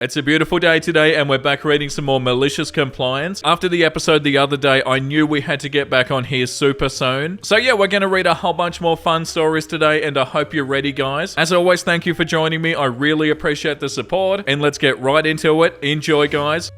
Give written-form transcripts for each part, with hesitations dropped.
It's a beautiful day today and we're back reading some more Malicious Compliance. After the episode the other day, I knew we had to get back on here super soon. So yeah, we're going to read a whole bunch more fun stories today and I hope you're ready, guys. As always, thank you for joining me. I really appreciate the support and let's get right into it. Enjoy, guys.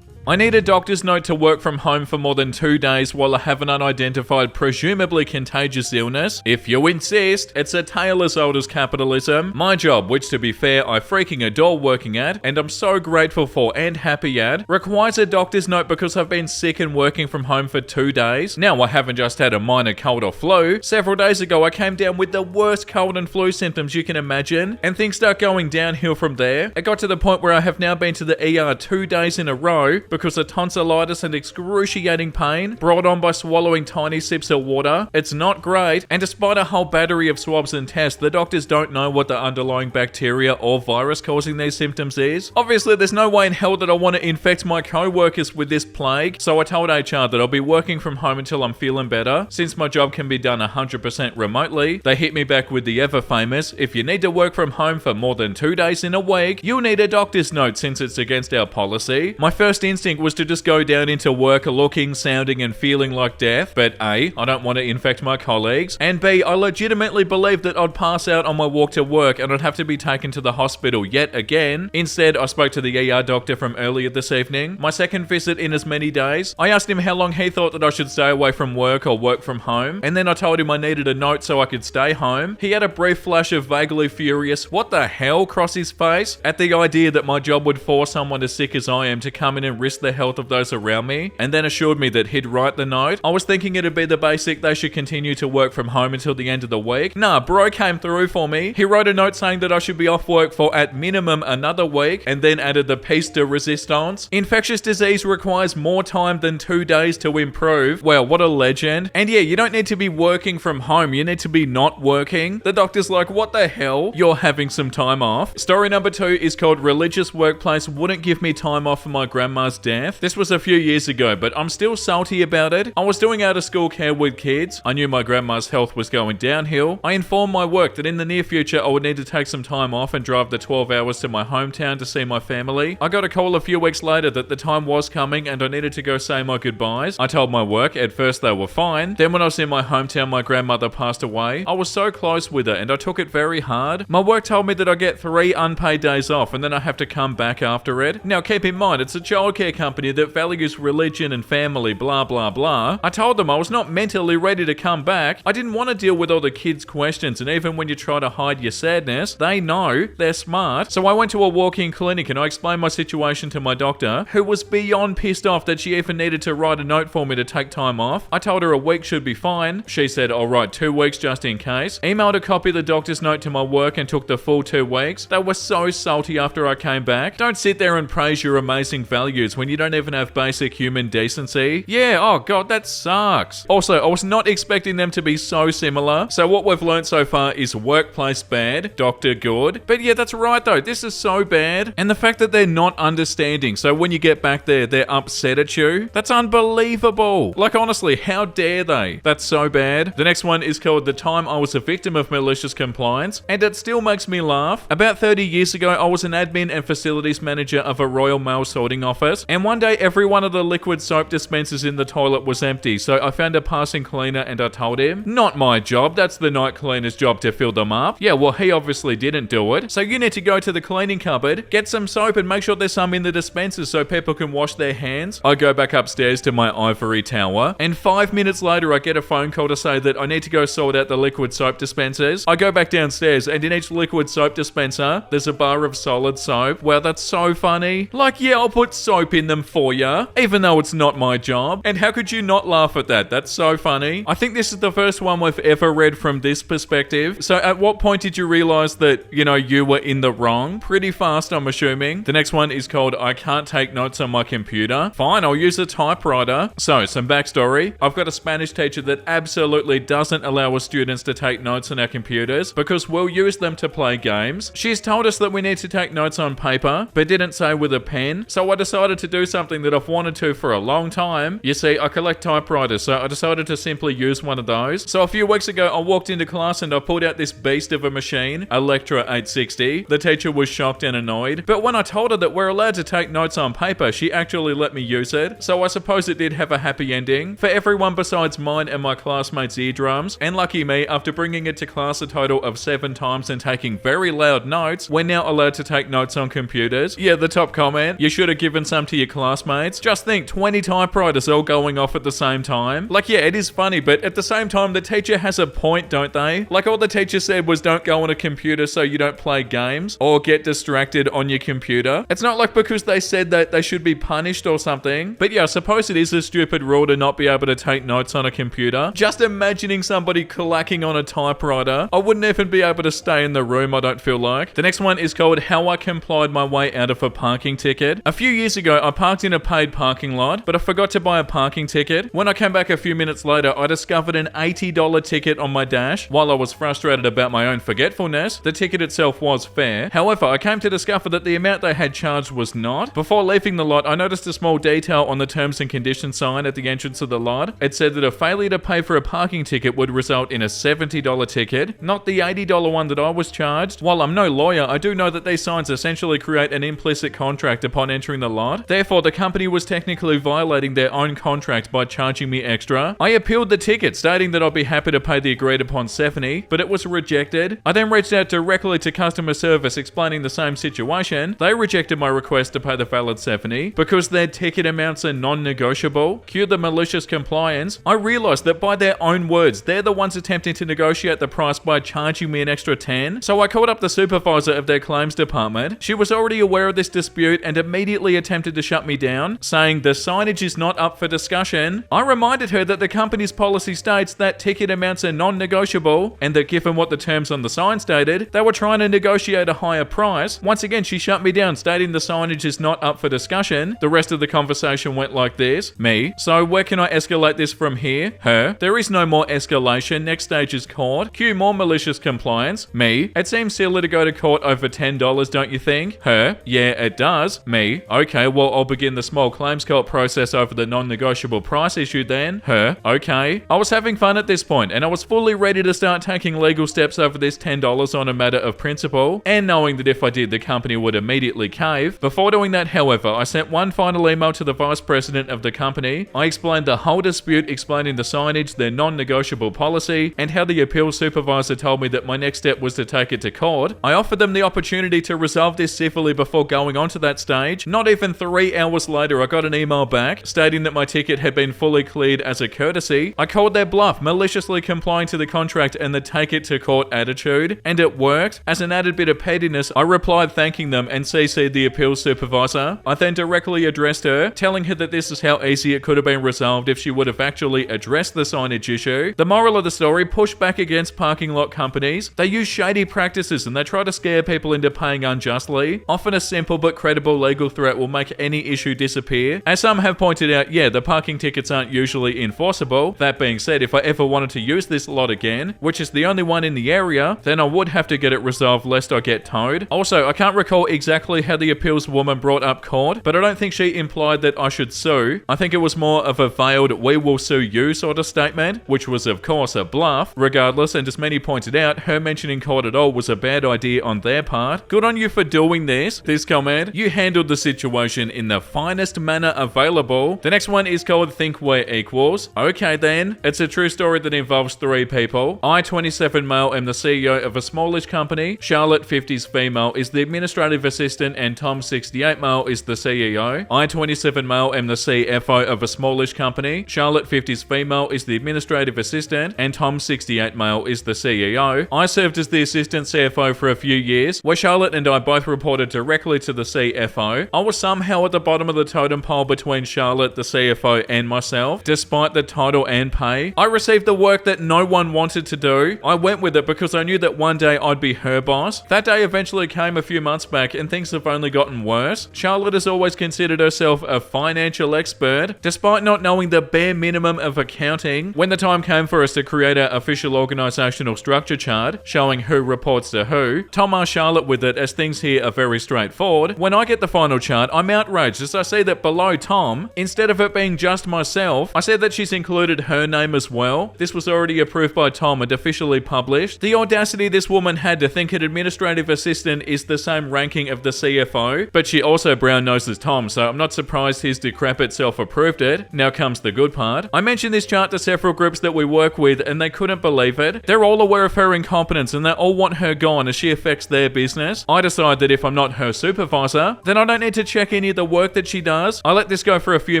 I need a doctor's note to work from home for more than 2 days while I have an unidentified, presumably contagious illness. If you insist, it's a tale as old as capitalism. My job, which to be fair, I freaking adore working at, and I'm so grateful for and happy at, requires a doctor's note because I've been sick and working from home for 2 days. Now, I haven't just had a minor cold or flu. Several days ago, I came down with the worst cold and flu symptoms you can imagine, and things start going downhill from there. It got to the point where I have now been to the ER 2 days in a row because of tonsillitis and excruciating pain brought on by swallowing tiny sips of water. It's not great, and despite a whole battery of swabs and tests, the doctors don't know what the underlying bacteria or virus causing these symptoms is. Obviously, there's no way in hell that I want to infect my co-workers with this plague, so I told HR that I'll be working from home until I'm feeling better. Since my job can be done 100% remotely, they hit me back with the ever famous, if you need to work from home for more than 2 days in a week, you'll need a doctor's note since it's against our policy. My first instinct was to just go down into work looking, sounding and feeling like death, but A, I don't want to infect my colleagues, and B, I legitimately believed that I'd pass out on my walk to work and I'd have to be taken to the hospital yet again. Instead, I spoke to the ER doctor from earlier this evening, my second visit in as many days. I asked him how long he thought that I should stay away from work or work from home, and then I told him I needed a note so I could stay home. He had a brief flash of vaguely furious, what the hell, cross his face, at the idea that my job would force someone as sick as I am to come in and risk the health of those around me, and then assured me that he'd write the note. I was thinking it'd be the basic they should continue to work from home until the end of the week. Nah, bro came through for me. He wrote a note saying that I should be off work for at minimum another week, and then added the piece de resistance. Infectious disease requires more time than 2 days to improve. Well, what a legend. And yeah, you don't need to be working from home, you need to be not working. The doctor's like, what the hell? You're having some time off. Story number 2 is called Religious Workplace Wouldn't Give Me Time Off for My Grandma's Death. This was a few years ago, but I'm still salty about it. I was doing out of school care with kids. I knew my grandma's health was going downhill. I informed my work that in the near future I would need to take some time off and drive the 12 hours to my hometown to see my family. I got a call a few weeks later that the time was coming and I needed to go say my goodbyes. I told my work, at first they were fine. Then when I was in my hometown, my grandmother passed away. I was so close with her and I took it very hard. My work told me that I get 3 unpaid days off and then I have to come back after it. Now keep in mind, it's a childcare company that values religion and family, blah blah blah. I told them I was not mentally ready to come back. I didn't want to deal with all the kids' questions, and even when you try to hide your sadness, they know, they're smart. So I went to a walk-in clinic and I explained my situation to my doctor, who was beyond pissed off that she even needed to write a note for me to take time off. I told her a week should be fine. She said, I'll write 2 weeks just in case. Emailed a copy of the doctor's note to my work and took the full 2 weeks. They were so salty after I came back. Don't sit there and praise your amazing values when you don't even have basic human decency. Yeah, oh god, that sucks. Also, I was not expecting them to be so similar. So what we've learned so far is workplace bad, doctor good. But yeah, that's right though, this is so bad. And the fact that they're not understanding, so when you get back there, they're upset at you. That's unbelievable. Like honestly, how dare they? That's so bad. The next one is called The Time I Was a Victim of Malicious Compliance, and it still makes me laugh. About 30 years ago, I was an admin and facilities manager of a Royal Mail sorting office, and one day every one of the liquid soap dispensers in the toilet was empty, so I found a passing cleaner and I told him, not my job, that's the night cleaner's job to fill them up. Yeah, well he obviously didn't do it, so you need to go to the cleaning cupboard, get some soap and make sure there's some in the dispensers so people can wash their hands. I go back upstairs to my ivory tower, and 5 minutes later I get a phone call to say that I need to go sort out the liquid soap dispensers. I go back downstairs and in each liquid soap dispenser, there's a bar of solid soap. Wow, that's so funny. Like, yeah, I'll put soap in them for ya, even though it's not my job. And how could you not laugh at that? That's so funny. I think this is the first one we've ever read from this perspective. So at what point did you realize that, you were in the wrong? Pretty fast, I'm assuming. The next one is called I Can't Take Notes on My Computer. Fine, I'll use a typewriter. So, some backstory. I've got a Spanish teacher that absolutely doesn't allow us students to take notes on our computers because we'll use them to play games. She's told us that we need to take notes on paper, but didn't say with a pen. So I decided to to do something that I've wanted to for a long time. You see, I collect typewriters, so I decided to simply use one of those. So a few weeks ago, I walked into class and I pulled out this beast of a machine, a Lectra 860. The teacher was shocked and annoyed, but when I told her that we're allowed to take notes on paper, she actually let me use it. So I suppose it did have a happy ending for everyone besides mine and my classmates' eardrums. And lucky me, after bringing it to class a total of 7 times and taking very loud notes, we're now allowed to take notes on computers. Yeah, the top comment, you should have given some to your classmates. Just think, 20 typewriters all going off at the same time. Like, yeah, it is funny, but at the same time, the teacher has a point, don't they? Like, all the teacher said was don't go on a computer so you don't play games or get distracted on your computer. It's not like because they said that they should be punished or something. But yeah, I suppose it is a stupid rule to not be able to take notes on a computer. Just imagining somebody clacking on a typewriter, I wouldn't even be able to stay in the room, I don't feel like. The next one is called How I Complied My Way Out of a Parking Ticket. A few years ago, I parked in a paid parking lot, but I forgot to buy a parking ticket. When I came back a few minutes later, I discovered an $80 ticket on my dash. While I was frustrated about my own forgetfulness, the ticket itself was fair. However, I came to discover that the amount they had charged was not. Before leaving the lot, I noticed a small detail on the terms and conditions sign at the entrance of the lot. It said that a failure to pay for a parking ticket would result in a $70 ticket, not the $80 one that I was charged. While I'm no lawyer, I do know that these signs essentially create an implicit contract upon entering the lot. Therefore, the company was technically violating their own contract by charging me extra. I appealed the ticket, stating that I'd be happy to pay the agreed upon $70, but it was rejected. I then reached out directly to customer service explaining the same situation. They rejected my request to pay the valid $70 because their ticket amounts are non-negotiable. Cue the malicious compliance. I realized that by their own words, they're the ones attempting to negotiate the price by charging me an extra $10. So I called up the supervisor of their claims department. She was already aware of this dispute and immediately attempted to shut me down, saying the signage is not up for discussion. I reminded her that the company's policy states that ticket amounts are non-negotiable and that given what the terms on the sign stated, they were trying to negotiate a higher price. Once again, she shut me down, stating the signage is not up for discussion. The rest of the conversation went like this. Me. So where can I escalate this from here? Her. There is no more escalation. Next stage is court. Cue more malicious compliance. Me. It seems silly to go to court over $10, don't you think? Her. Yeah, it does. Me. Okay, well, I'll begin the small claims court process over the non-negotiable price issue then. Her. Okay. I was having fun at this point, and I was fully ready to start taking legal steps over this $10 on a matter of principle, and knowing that if I did, the company would immediately cave. Before doing that, however, I sent one final email to the vice president of the company. I explained the whole dispute, explaining the signage, their non-negotiable policy, and how the appeals supervisor told me that my next step was to take it to court. I offered them the opportunity to resolve this civilly before going on to that stage. Not even 3 hours later, I got an email back stating that my ticket had been fully cleared as a courtesy. I called their bluff, maliciously complying to the contract and the take it to court attitude, and it worked. As an added bit of pettiness, I replied thanking them and CC'd the appeals supervisor. I then directly addressed her, telling her that this is how easy it could have been resolved if she would have actually addressed the signage issue. The moral of the story, push back against parking lot companies. They use shady practices and they try to scare people into paying unjustly. Often a simple but credible legal threat will make any issue disappear. As some have pointed out, yeah, the parking tickets aren't usually enforceable. That being said, if I ever wanted to use this lot again, which is the only one in the area, then I would have to get it resolved lest I get towed. Also, I can't recall exactly how the appeals woman brought up court, but I don't think she implied that I should sue. I think it was more of a veiled "we will sue you" sort of statement, which was of course a bluff. Regardless, and as many pointed out, her mentioning court at all was a bad idea on their part. Good on you for doing this. This comment, you handled the situation in the finest manner available. The next one is called Think We're Equals. Okay then, it's a true story that involves 3 people. I, 27 male, am the CEO of a smallish company. Charlotte, 50s female, is the administrative assistant, and Tom, 68 male, is the CEO. I, 27 male, am the CFO of a smallish company. Charlotte, 50s female, is the administrative assistant, and Tom, 68 male, is the CEO. I served as the assistant CFO for a few years, where Charlotte and I both reported directly to the CFO. I was somehow at the bottom of the totem pole between Charlotte, the CFO, and myself, despite the title and pay. I received the work that no one wanted to do. I went with it because I knew that one day I'd be her boss. That day eventually came a few months back, and things have only gotten worse. Charlotte has always considered herself a financial expert, despite not knowing the bare minimum of accounting. When the time came for us to create our official organizational structure chart, showing who reports to who, Tom asked Charlotte with it, as things here are very straightforward. When I get the final chart, I'm out outraged as I see that below Tom, instead of it being just myself, I said that she's included her name as well. This was already approved by Tom and officially published. The audacity this woman had to think an administrative assistant is the same ranking of the CFO, but she also brown noses Tom, so I'm not surprised his decrepit self approved it. Now comes the good part. I mentioned this chart to several groups that we work with and they couldn't believe it. They're all aware of her incompetence and they all want her gone as she affects their business. I decide that if I'm not her supervisor, then I don't need to check any of the work that she does. I let this go for a few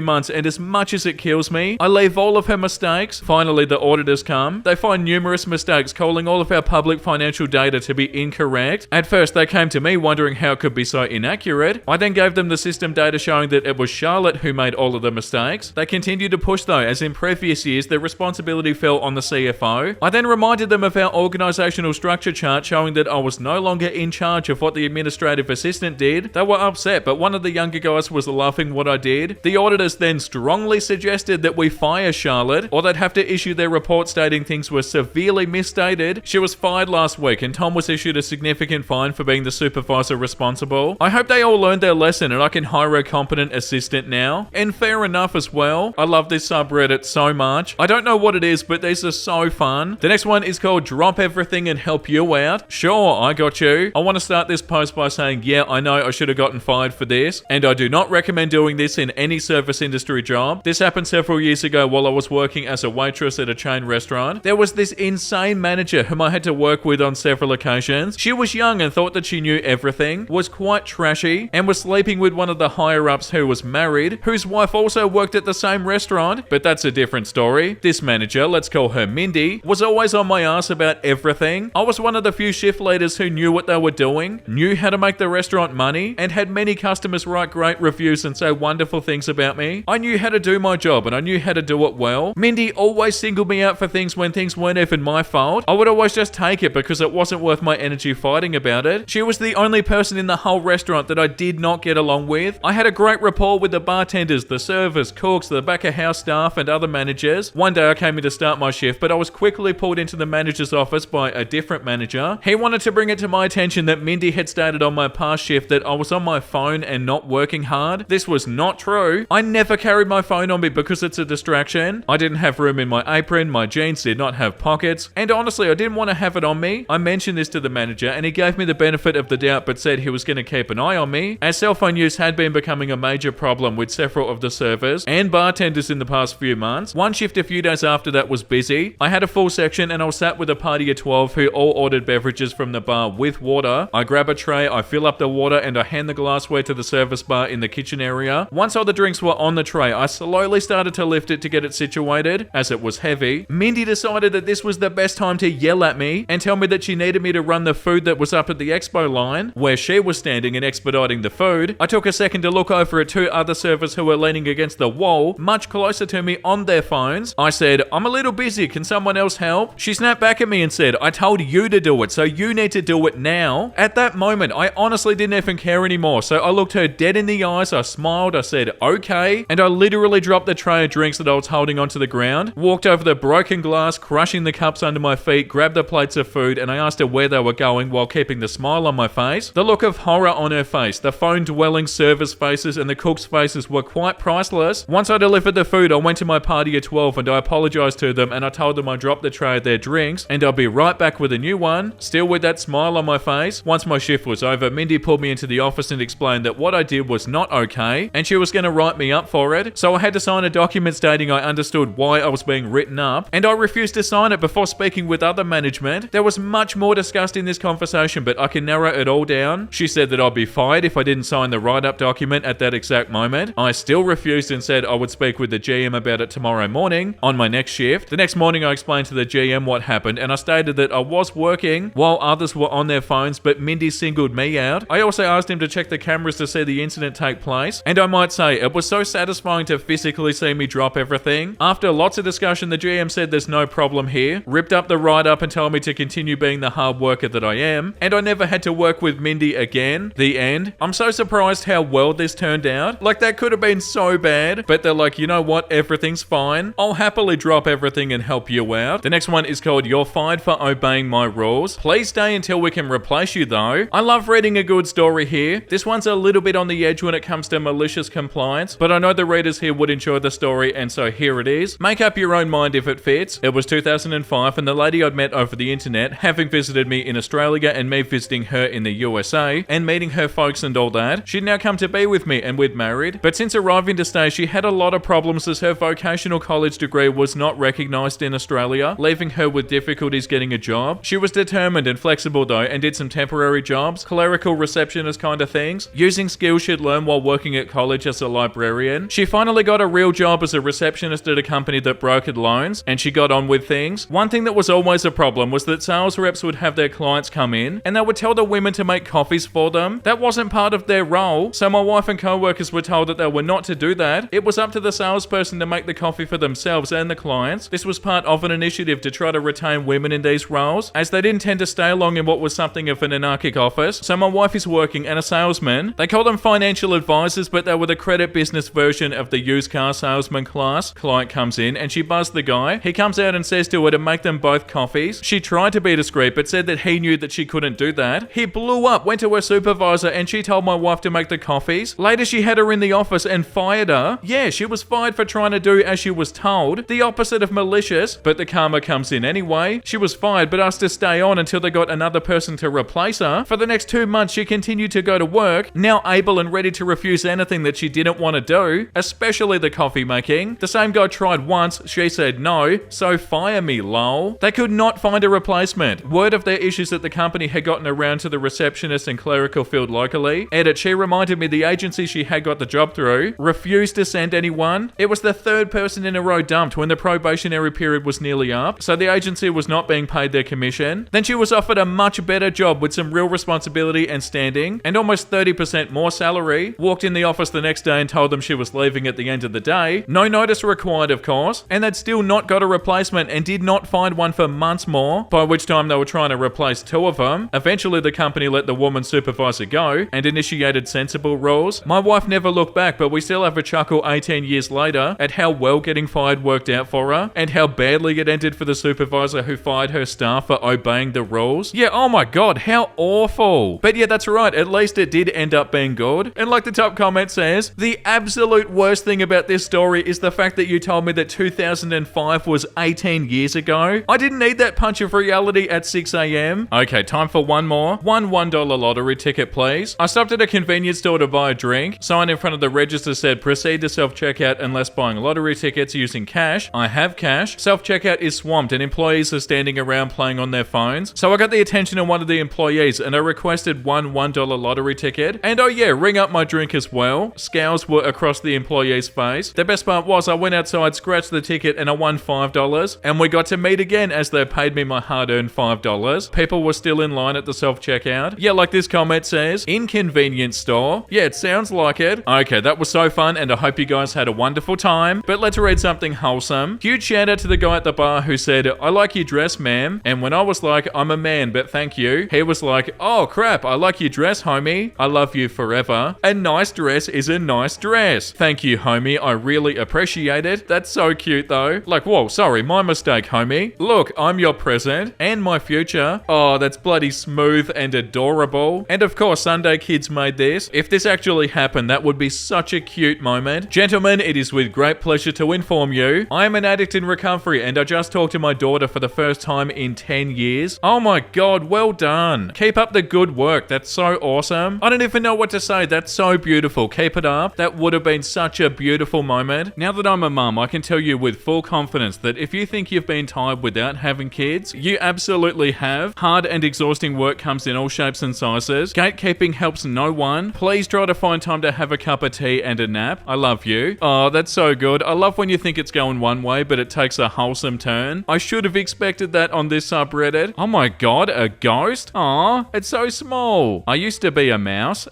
months and as much as it kills me, I leave all of her mistakes. Finally, the auditors come. They find numerous mistakes, calling all of our public financial data to be incorrect. At first, they came to me wondering how it could be so inaccurate. I then gave them the system data showing that it was Charlotte who made all of the mistakes. They continued to push though, as in previous years, the responsibility fell on the CFO. I then reminded them of our organizational structure chart showing that I was no longer in charge of what the administrative assistant did. They were upset, but one of the younger guys was laughing what I did. The auditors then strongly suggested that we fire Charlotte, or they'd have to issue their report stating things were severely misstated. She was fired last week, and Tom was issued a significant fine for being the supervisor responsible. I hope they all learned their lesson and I can hire a competent assistant now. And fair enough as well. I love this subreddit so much. I don't know what it is, but these are so fun. The next one is called Drop Everything and Help You Out. Sure, I got you. I want to start this post by saying, yeah, I know I should have gotten fired for this, and I do not recommend doing this in any service industry job. This happened several years ago while I was working as a waitress at a chain restaurant. There was this insane manager whom I had to work with on several occasions. She was young and thought that she knew everything, was quite trashy, and was sleeping with one of the higher-ups who was married, whose wife also worked at the same restaurant, but that's a different story. This manager, let's call her Mindy, was always on my ass about everything. I was one of the few shift leaders who knew what they were doing, knew how to make the restaurant money, and had many customers write great reviews and say wonderful things about me. I knew how to do my job and I knew how to do it well. Mindy always singled me out for things when things weren't even my fault. I would always just take it because it wasn't worth my energy fighting about it. She was the only person in the whole restaurant that I did not get along with. I had a great rapport with the bartenders, the servers, cooks, the back of house staff, and other managers. One day I came in to start my shift, but I was quickly pulled into the manager's office by a different manager. He wanted to bring it to my attention that Mindy had stated on my past shift that I was on my phone and not working hard. This was not true. I never carried my phone on me because it's a distraction. I didn't have room in my apron, my jeans did not have pockets, and honestly I didn't want to have it on me. I mentioned this to the manager and he gave me the benefit of the doubt but said he was going to keep an eye on me, as cell phone use had been becoming a major problem with several of the servers and bartenders in the past few months. One shift a few days after that was busy. I had a full section and I was sat with a party of 12 who all ordered beverages from the bar with water. I grab a tray, I fill up the water and I hand the glassware to the service bar in the kitchen area. Once all the drinks were on the tray, I slowly started to lift it to get it situated, as it was heavy. Mindy decided that this was the best time to yell at me and tell me that she needed me to run the food that was up at the expo line, where she was standing and expediting the food. I took a second to look over at two other servers who were leaning against the wall, much closer to me on their phones. I said, I'm a little busy, can someone else help? She snapped back at me and said, I told you to do it, so you need to do it now. At that moment, I honestly didn't even care anymore, so I looked her dead in the eyes, I smiled, I said, okay, and I literally dropped the tray of drinks that I was holding onto the ground, walked over the broken glass, crushing the cups under my feet, grabbed the plates of food, and I asked her where they were going while keeping the smile on my face. The look of horror on her face, the phone-dwelling servers' faces, and the cooks' faces were quite priceless. Once I delivered the food, I went to my party at 12 and I apologized to them and I told them I dropped the tray of their drinks and I'll be right back with a new one, still with that smile on my face. Once my shift was over, Mindy pulled me into the office and explained that what I did was not okay and she was going to write me up for it. So I had to sign a document stating I understood why I was being written up, and I refused to sign it before speaking with other management. There was much more discussed in this conversation, but I can narrow it all down. She said that I'd be fired if I didn't sign the write-up document at that exact moment. I still refused and said I would speak with the GM about it tomorrow morning on my next shift. The next morning I explained to the GM what happened and I stated that I was working while others were on their phones, but Mindy singled me out. I also asked him to check the cameras to see the incident take place, and I might say it was so satisfying to physically see me drop everything. After lots of discussion, the GM said there's no problem here, ripped up the write-up and told me to continue being the hard worker that I am, and I never had to work with Mindy again. The end. I'm so surprised how well this turned out. Like, that could have been so bad, but they're like, you know what, everything's fine. I'll happily drop everything and help you out. The next one is called You're Fired for Obeying My Rules. Please stay until we can replace you though. I love reading a good story here. This one's a little bit on the edge edge when it comes to malicious compliance, but I know the readers here would enjoy the story, and so here it is. Make up your own mind if it fits. It was 2005 and the lady I'd met over the internet, having visited me in Australia and me visiting her in the USA and meeting her folks and all that, she'd now come to be with me and we'd married. But since arriving to stay, she had a lot of problems as her vocational college degree was not recognised in Australia, leaving her with difficulties getting a job. She was determined and flexible though, and did some temporary jobs, clerical receptionist kind of things, using skills she'd learned while working at college as a librarian. She finally got a real job as a receptionist at a company that brokered loans, and she got on with things. One thing that was always a problem was that sales reps would have their clients come in, and they would tell the women to make coffees for them. That wasn't part of their role, so my wife and co-workers were told that they were not to do that. It was up to the salesperson to make the coffee for themselves and the clients. This was part of an initiative to try to retain women in these roles, as they didn't tend to stay long in what was something of an anarchic office. So my wife is working and a salesman. They call them financial advisors, but they were the credit business version of the used car salesman class. Client comes in and she buzzed the guy. He comes out and says to her to make them both coffees. She tried to be discreet but said that he knew that she couldn't do that. He blew up, went to her supervisor, and she told my wife to make the coffees. Later she had her in the office and fired her. Yeah, she was fired for trying to do as she was told. The opposite of malicious, but the karma comes in anyway. She was fired but asked to stay on until they got another person to replace her. For the next 2 months she continued to go to work, now able and ready to refuse anything that she didn't want to do, especially the coffee making. The same guy tried once, she said no, so fire me lol. They could not find a replacement. Word of their issues at the company had gotten around to the receptionist and clerical field locally. Edit, she reminded me the agency she had got the job through refused to send anyone. It was the third person in a row dumped when the probationary period was nearly up, so the agency was not being paid their commission. Then she was offered a much better job with some real responsibility and standing, and almost 30% more salary. Walked in the office the next day and told them she was leaving at the end of the day. No notice required, of course, and they'd still not got a replacement and did not find one for months more, by which time they were trying to replace 2 of them. Eventually the company let the woman supervisor go and initiated sensible rules. My wife never looked back, but we still have a chuckle 18 years later at how well getting fired worked out for her, and how badly it ended for the supervisor who fired her staff for obeying the rules. Yeah, oh my god, how awful. But yeah, that's right, at least it did end up being good. And like the top comment says, the absolute worst thing about this story is the fact that you told me that 2005 was 18 years ago. I didn't need that punch of reality at 6 a.m. Okay, time for one more. One $1 lottery ticket, please. I stopped at a convenience store to buy a drink. Sign in front of the register said, proceed to self-checkout unless buying lottery tickets using cash. I have cash. Self-checkout is swamped and employees are standing around playing on their phones. So I got the attention of one of the employees and I requested one $1 lottery ticket. And oh yeah, ring up my drink as well. Scowls were across the employee's face. The best part was I went outside, scratched the ticket, and I won $5. And we got to meet again as they paid me my hard-earned $5. People were still in line at the self-checkout. Yeah, like this comment says, inconvenience store. Yeah, it sounds like it. Okay, that was so fun and I hope you guys had a wonderful time. But let's read something wholesome. Huge shout out to the guy at the bar who said, I like your dress, ma'am. And when I was like, I'm a man, but thank you, he was like, oh crap, I like your dress, homie. I love you forever. A nice dress is a nice dress. Thank you, homie. I really appreciate it. That's so cute though. Like, whoa, sorry, my mistake, homie. Look, I'm your present and my future. Oh, that's bloody smooth and adorable. And of course, Sunday Kids made this. If this actually happened, that would be such a cute moment. Gentlemen, it is with great pleasure to inform you, I am an addict in recovery and I just talked to my daughter for the first time in 10 years. Oh my god, well done. Keep up the good work. That's so awesome. I don't even know what to say. That's so beautiful. Keep it up. That would have been such a beautiful moment. Now that I'm a mum, I can tell you with full confidence that if you think you've been tired without having kids, you absolutely have. Hard and exhausting work comes in all shapes and sizes. Gatekeeping helps no one. Please try to find time to have a cup of tea and a nap. I love you. Oh, that's so good. I love when you think it's going one way, but it takes a wholesome turn. I should have expected that on this subreddit. Oh my god, a ghost? Aw, it's so small. I used to be a mouse.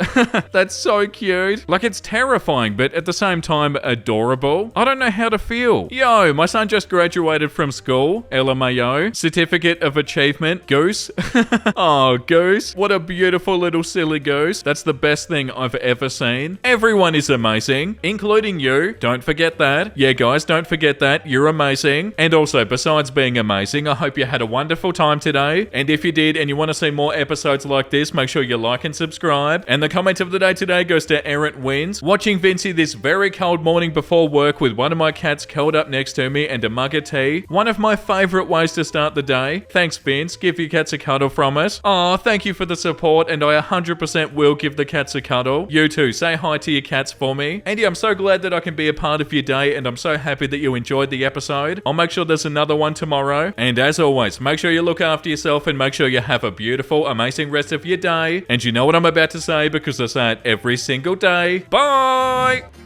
That's so cute. Like, it's terrifying, but at the same time, adorable. I don't know how to feel. Yo, my son just graduated from school. LMAO. Certificate of Achievement. Goose. Oh, Goose. What a beautiful little silly goose. That's the best thing I've ever seen. Everyone is amazing, including you. Don't forget that. Yeah, guys, don't forget that. You're amazing. And also, besides being amazing, I hope you had a wonderful time today. And if you did and you want to see more episodes like this, make sure you like and subscribe. And the comment of the day today day goes to Errant Wins. Watching Vincey this very cold morning before work with one of my cats curled up next to me and a mug of tea. One of my favourite ways to start the day. Thanks, Vince. Give your cats a cuddle from us. Aw, thank you for the support, and I 100% will give the cats a cuddle. You too, say hi to your cats for me. Andy, I'm so glad that I can be a part of your day, and I'm so happy that you enjoyed the episode. I'll make sure there's another one tomorrow. And as always, make sure you look after yourself and make sure you have a beautiful, amazing rest of your day. And you know what I'm about to say because I say it every single day. Bye!